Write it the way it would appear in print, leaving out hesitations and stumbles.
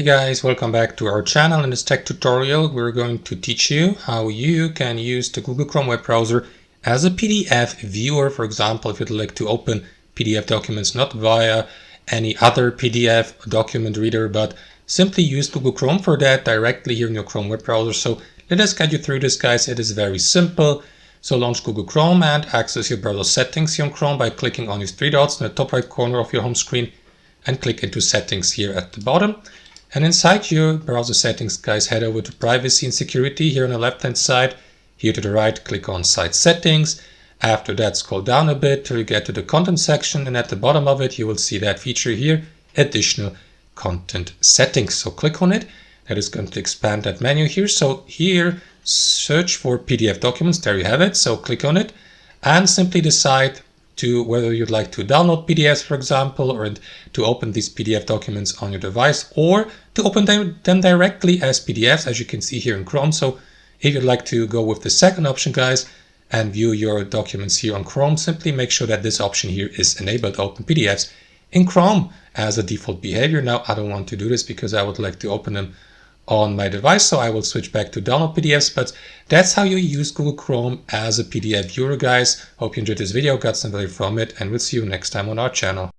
Hey guys, welcome back to our channel. In this tech tutorial, we're going to teach you how you can use the Google Chrome web browser as a PDF viewer. For example, if you'd like to open PDF documents not via any other PDF document reader, but simply use Google Chrome for that directly here in your Chrome web browser. So let us guide you through this, guys. It is very simple. So launch Google Chrome and access your browser settings here on Chrome by clicking on these three dots in the top right corner of your home screen and click into settings here at the bottom. And inside your browser settings, guys, head over to privacy and security here on the left hand side. Here to the right, click on site settings. After that, scroll down a bit till you get to the content section, and at the bottom of it you will see that feature here, additional content settings. So click on it. That is going to expand that menu here. So here, search for PDF documents. There you have it. So click on it and simply decide to whether you'd like to download PDFs, for example, or to open these PDF documents on your device, or to open them directly as PDFs, as you can see here in Chrome. So if you'd like to go with the second option, guys, and view your documents here on Chrome, simply make sure that this option here is enabled, open PDFs in Chrome as a default behavior. Now, I don't want to do this because I would like to open them on my device, so I will switch back to download PDFs, but that's how you use Google Chrome as a PDF viewer, guys. Hope you enjoyed this video, got some value from it, and we'll see you next time on our channel.